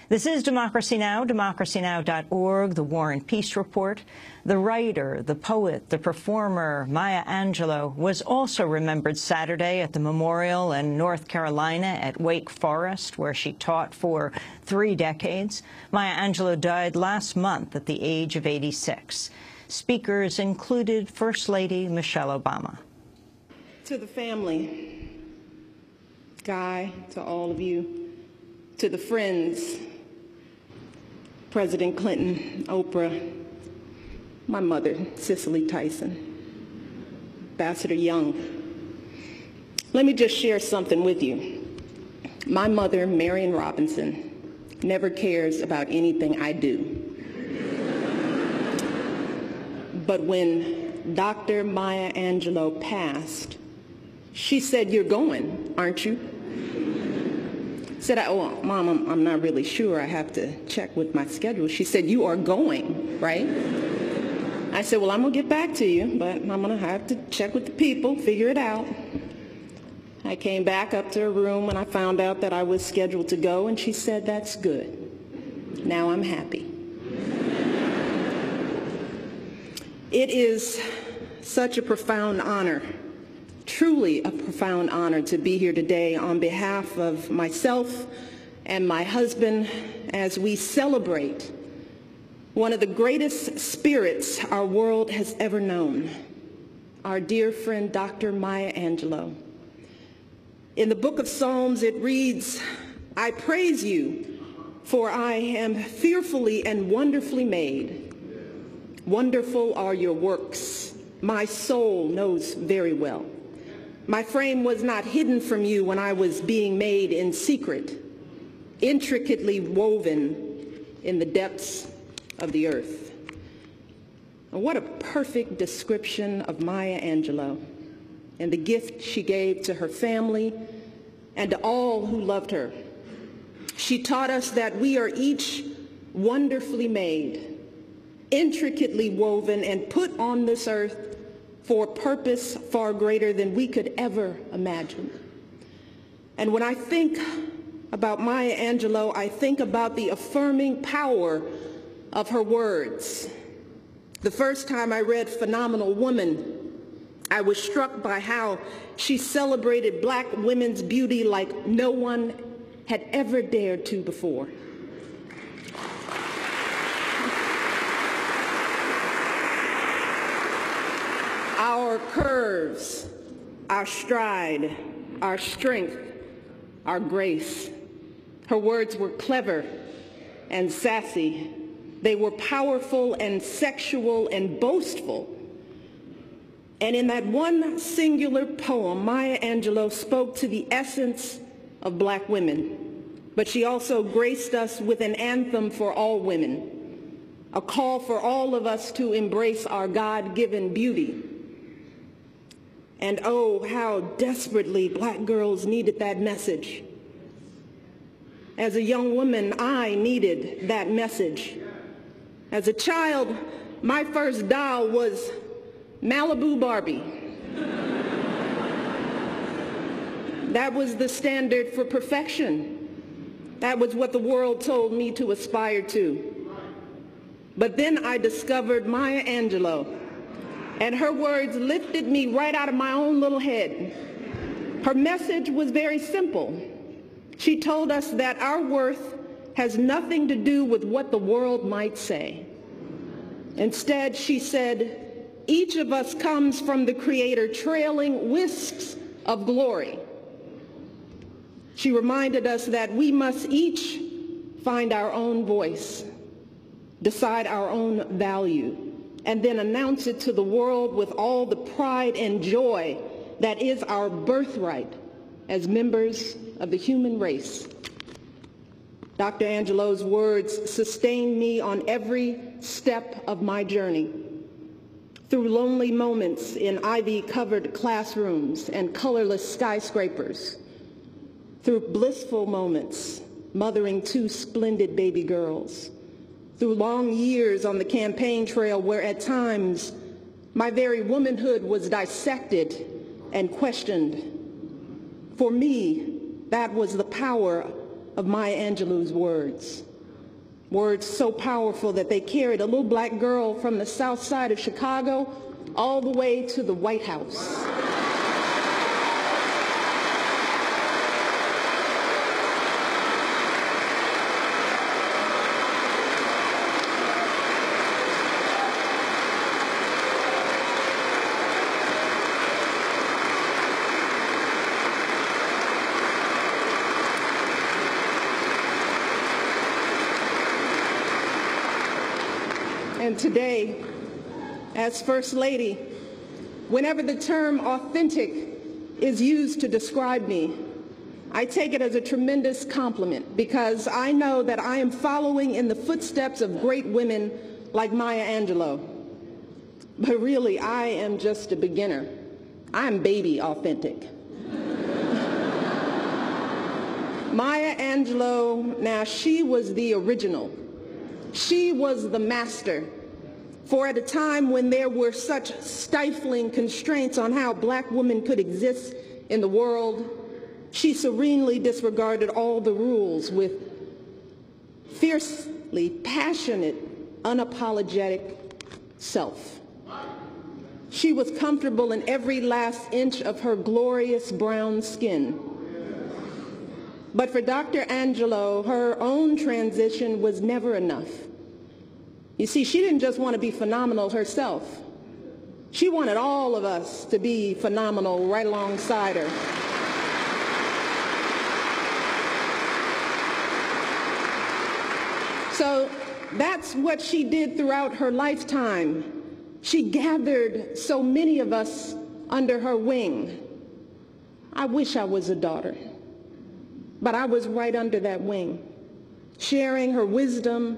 This is Democracy Now!, democracynow.org, the War and Peace Report. The writer, the poet, the performer, Maya Angelou, was also remembered Saturday at the memorial in North Carolina at Wake Forest, where she taught for 3 decades. Maya Angelou died last month at the age of 86. Speakers included First Lady Michelle Obama. To the family, Guy, to all of you, to the friends, President Clinton, Oprah, my mother, Cicely Tyson, Ambassador Young. Let me just share something with you. My mother, Marion Robinson, never cares about anything I do. But when Dr. Maya Angelou passed, she said, "You're going, aren't you?" I said, "Oh, Mom, I'm not really sure. I have to check with my schedule." She said, "You are going, right?" I said, "Well, I'm going to get back to you, but I'm going to have to check with the people, figure it out." I came back up to her room and I found out that I was scheduled to go, and she said, "That's good. Now I'm happy." It is such a profound honor, truly a profound honor, to be here today on behalf of myself and my husband as we celebrate one of the greatest spirits our world has ever known, our dear friend Dr. Maya Angelou. In the book of Psalms it reads, "I praise you, for I am fearfully and wonderfully made. Wonderful are your works. My soul knows very well. My frame was not hidden from you when I was being made in secret, intricately woven in the depths of the earth." And what a perfect description of Maya Angelou and the gift she gave to her family and to all who loved her. She taught us that we are each wonderfully made, intricately woven and put on this earth for a purpose far greater than we could ever imagine. And when I think about Maya Angelou, I think about the affirming power of her words. The first time I read Phenomenal Woman, I was struck by how she celebrated Black women's beauty like no one had ever dared to before. Our curves, our stride, our strength, our grace. Her words were clever and sassy. They were powerful and sexual and boastful. And in that one singular poem, Maya Angelou spoke to the essence of Black women. But she also graced us with an anthem for all women, a call for all of us to embrace our God-given beauty. And oh, how desperately Black girls needed that message. As a young woman, I needed that message. As a child, my first doll was Malibu Barbie. That was the standard for perfection. That was what the world told me to aspire to. But then I discovered Maya Angelou, and her words lifted me right out of my own little head. Her message was very simple. She told us that our worth has nothing to do with what the world might say. Instead, she said, each of us comes from the Creator trailing wisps of glory. She reminded us that we must each find our own voice, decide our own value, and then announce it to the world with all the pride and joy that is our birthright as members of the human race. Dr. Angelou's words sustained me on every step of my journey. Through lonely moments in ivy-covered classrooms and colorless skyscrapers, through blissful moments mothering 2 splendid baby girls, through long years on the campaign trail where at times my very womanhood was dissected and questioned. For me, that was the power of Maya Angelou's words. Words so powerful that they carried a little black girl from the south side of Chicago all the way to the White House. And today, as First Lady, whenever the term authentic is used to describe me, I take it as a tremendous compliment because I know that I am following in the footsteps of great women like Maya Angelou. But really, I am just a beginner. I'm baby authentic. Maya Angelou, now she was the original. She was the master. For at a time when there were such stifling constraints on how black women could exist in the world, she serenely disregarded all the rules with fiercely passionate, unapologetic self. She was comfortable in every last inch of her glorious brown skin. But for Dr. Angelou, her own transition was never enough. You see, she didn't just want to be phenomenal herself. She wanted all of us to be phenomenal right alongside her. So that's what she did throughout her lifetime. She gathered so many of us under her wing. I wish I was a daughter, but I was right under that wing, sharing her wisdom,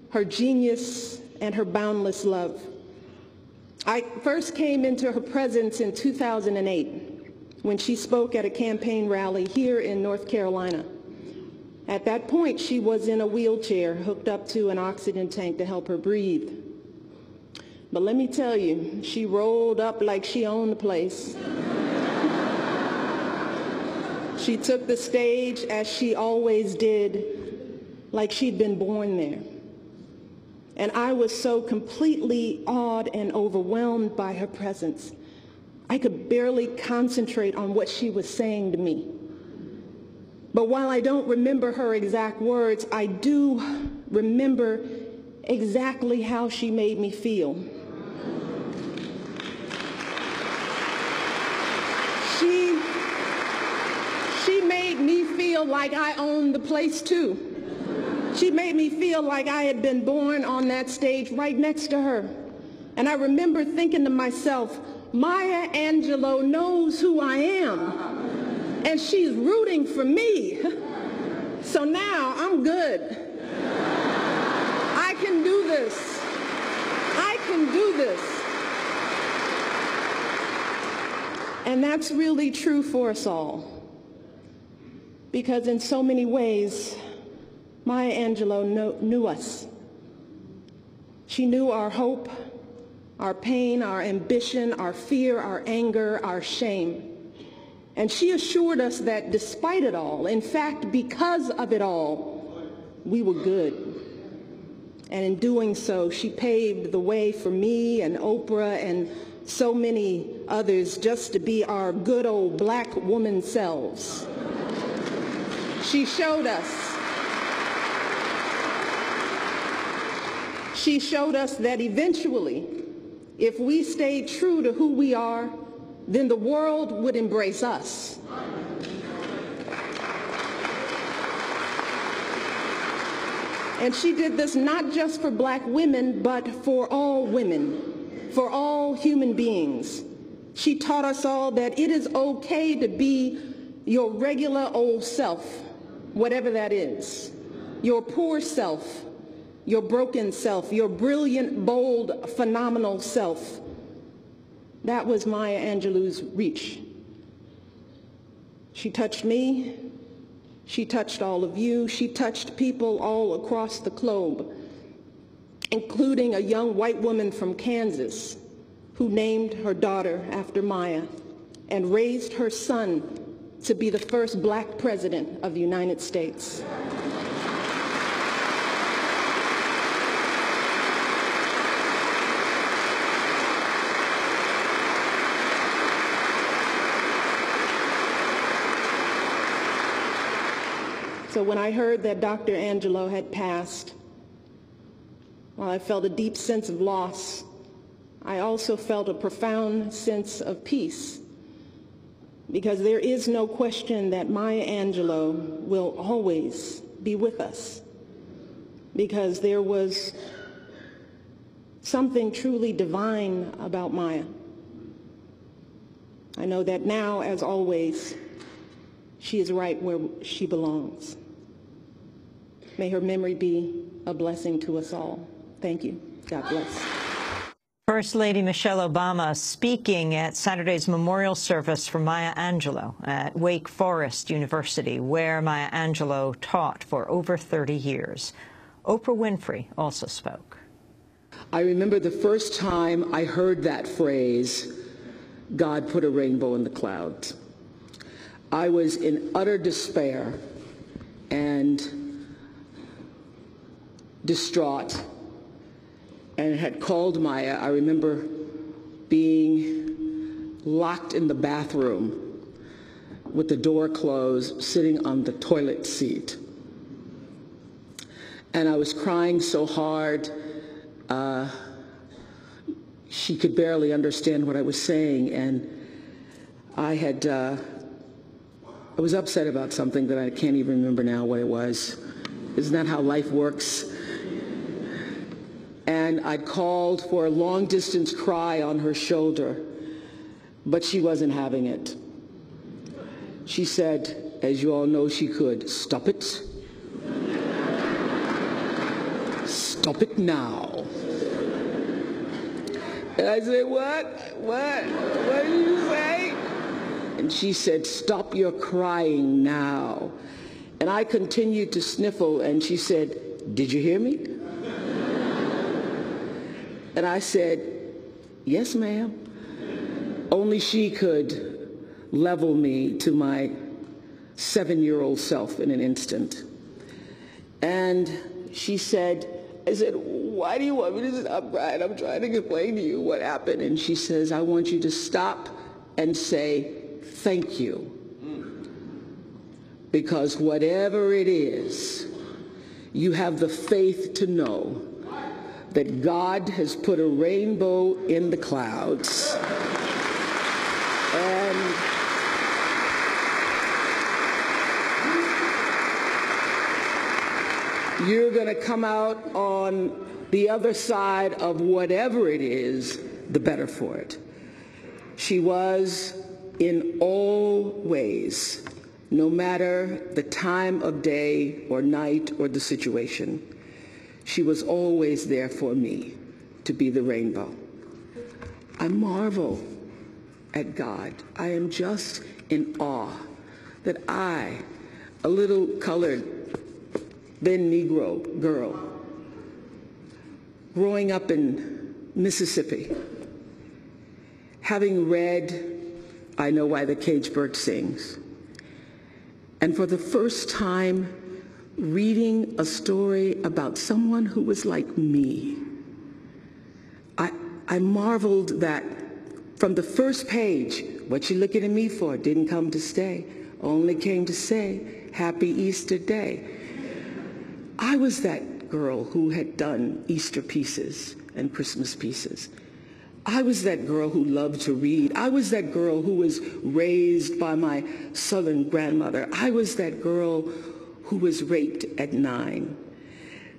her genius, and her boundless love. I first came into her presence in 2008 when she spoke at a campaign rally here in North Carolina. At that point, she was in a wheelchair hooked up to an oxygen tank to help her breathe. But let me tell you, she rolled up like she owned the place. She took the stage as she always did, like she'd been born there. And I was so completely awed and overwhelmed by her presence. I could barely concentrate on what she was saying to me. But while I don't remember her exact words, I do remember exactly how she made me feel. She made me feel like I owned the place too. She made me feel like I had been born on that stage right next to her. And I remember thinking to myself, Maya Angelou knows who I am, and she's rooting for me. So now I'm good. I can do this. I can do this. And that's really true for us all. Because in so many ways, Maya Angelou knew us. She knew our hope, our pain, our ambition, our fear, our anger, our shame. And she assured us that despite it all, in fact, because of it all, we were good. And in doing so, she paved the way for me and Oprah and so many others just to be our good old black woman selves. She showed us. She showed us that eventually, if we stayed true to who we are, then the world would embrace us. And she did this not just for black women, but for all women, for all human beings. She taught us all that it is okay to be your regular old self, whatever that is, your poor self, your broken self, your brilliant, bold, phenomenal self. That was Maya Angelou's reach. She touched me. She touched all of you. She touched people all across the globe, including a young white woman from Kansas who named her daughter after Maya and raised her son to be the first black president of the United States. So when I heard that Dr. Angelou had passed, while I felt a deep sense of loss, I also felt a profound sense of peace, because there is no question that Maya Angelou will always be with us, because there was something truly divine about Maya. I know that now, as always, she is right where she belongs. May her memory be a blessing to us all. Thank you. God bless. First Lady Michelle Obama speaking at Saturday's memorial service for Maya Angelou at Wake Forest University, where Maya Angelou taught for over 30 years. Oprah Winfrey also spoke. I remember the first time I heard that phrase, God put a rainbow in the clouds. I was in utter despair and distraught, and had called Maya. I remember being locked in the bathroom with the door closed, sitting on the toilet seat. And I was crying so hard, she could barely understand what I was saying. And I was upset about something that I can't even remember now what it was. Isn't that how life works? And I'd called for a long-distance cry on her shoulder, but she wasn't having it. She said, as you all know she could, "Stop it. Stop it now." And I said, What did you say? And she said, "Stop your crying now." And I continued to sniffle, and she said, "Did you hear me?" And I said, "Yes, ma'am." Only she could level me to my 7-year-old self in an instant. And she said, I said, "Why do you want me to stop crying? I'm trying to explain to you what happened." And she says, "I want you to stop and say thank you. Because whatever it is, you have the faith to know that God has put a rainbow in the clouds. And you're going to come out on the other side of whatever it is, the better for it." She was, in all ways, no matter the time of day or night or the situation, she was always there for me to be the rainbow. I marvel at God. I am just in awe that I, a little colored, then Negro girl, growing up in Mississippi, having read I Know Why the Caged Bird Sings, and for the first time reading a story about someone who was like me, I marveled that from the first page, "What you looking at me for? Didn't come to stay, only came to say, Happy Easter Day." I was that girl who had done Easter pieces and Christmas pieces. I was that girl who loved to read. I was that girl who was raised by my Southern grandmother. I was that girl who was raped at 9.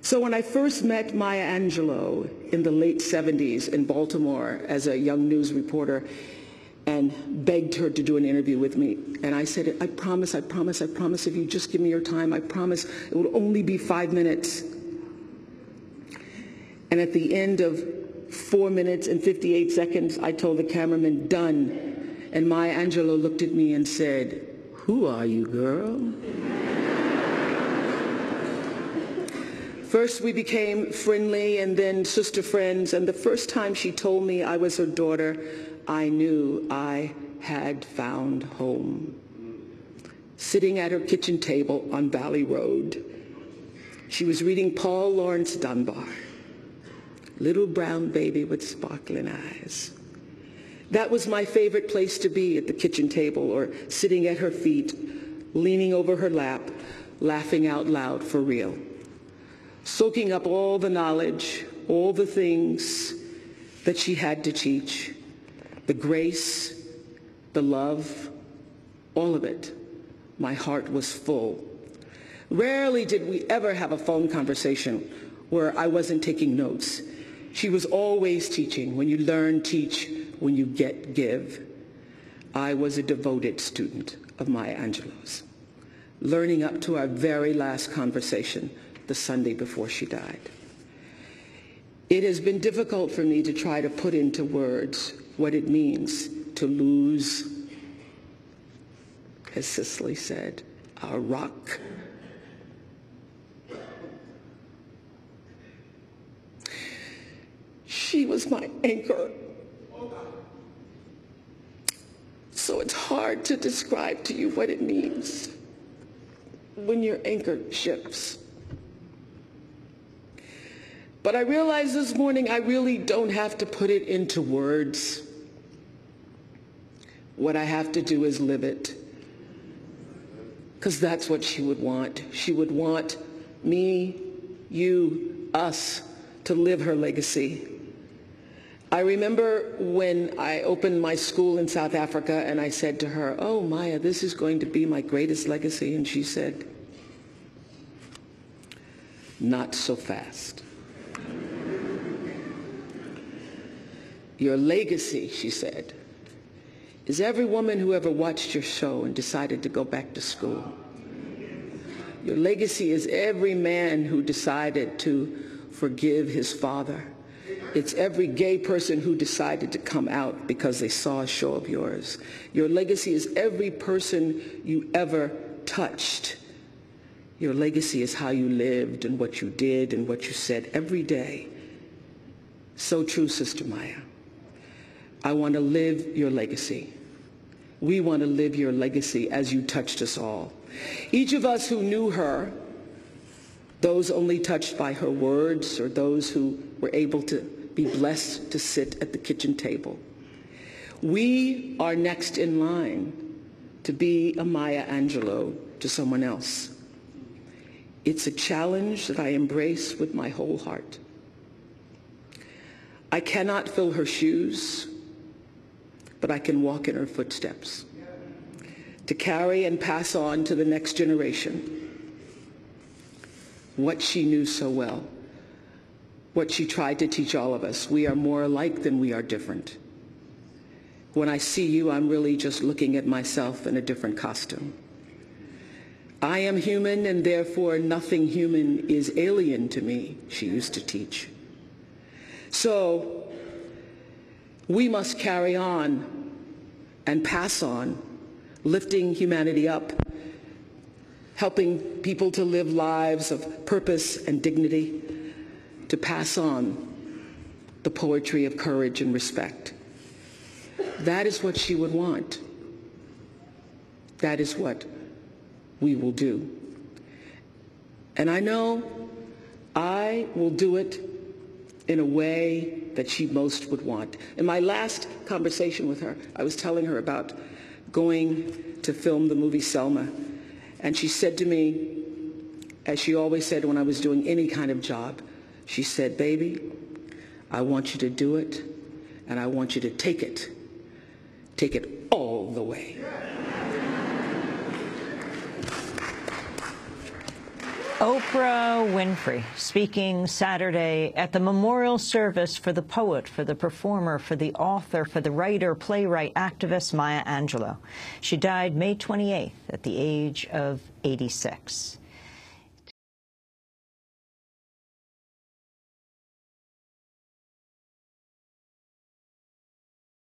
So when I first met Maya Angelou in the late 70s in Baltimore as a young news reporter and begged her to do an interview with me, and I said, I promise, if you just give me your time, I promise it will only be 5 minutes. And at the end of 4 minutes and 58 seconds, I told the cameraman, "Done." And Maya Angelou looked at me and said, "Who are you, girl?" First, we became friendly and then sister friends. And the first time she told me I was her daughter, I knew I had found home. Sitting at her kitchen table on Valley Road, she was reading Paul Laurence Dunbar, Little Brown Baby with Sparkling Eyes. That was my favorite place to be, at the kitchen table or sitting at her feet, leaning over her lap, laughing out loud for real, soaking up all the knowledge, all the things that she had to teach, the grace, the love, all of it. My heart was full. Rarely did we ever have a phone conversation where I wasn't taking notes. She was always teaching. When you learn, teach. When you get, give. I was a devoted student of Maya Angelou's, learning up to our very last conversation the Sunday before she died. It has been difficult for me to try to put into words what it means to lose, as Cicely said, our rock. She was my anchor. So it's hard to describe to you what it means when your anchor shifts. But I realized this morning I really don't have to put it into words. What I have to do is live it. Because that's what she would want. She would want me, you, us to live her legacy. I remember when I opened my school in South Africa and I said to her, "Oh, Maya, this is going to be my greatest legacy." And she said, "Not so fast." Your legacy, she said, is every woman who ever watched your show and decided to go back to school. Your legacy is every man who decided to forgive his father. It's every gay person who decided to come out because they saw a show of yours. Your legacy is every person you ever touched. Your legacy is how you lived and what you did and what you said every day. So true, Sister Maya. I want to live your legacy. We want to live your legacy as you touched us all. Each of us who knew her, those only touched by her words or those who were able to be blessed to sit at the kitchen table. We are next in line to be a Maya Angelou to someone else. It's a challenge that I embrace with my whole heart. I cannot fill her shoes, but I can walk in her footsteps to carry and pass on to the next generation what she knew so well, what she tried to teach all of us. We are more alike than we are different. When I see you, I'm really just looking at myself in a different costume. I am human, and therefore nothing human is alien to me, she used to teach. So we must carry on and pass on, lifting humanity up, helping people to live lives of purpose and dignity, to pass on the poetry of courage and respect. That is what she would want. That is what we will do. And I know I will do it in a way that she most would want. In my last conversation with her, I was telling her about going to film the movie Selma. And she said to me, as she always said when I was doing any kind of job, she said, "Baby, I want you to do it, and I want you to take it all the way." Oprah Winfrey speaking Saturday at the memorial service for the poet, for the performer, for the author, for the writer, playwright, activist Maya Angelou. She died May 28th at the age of 86.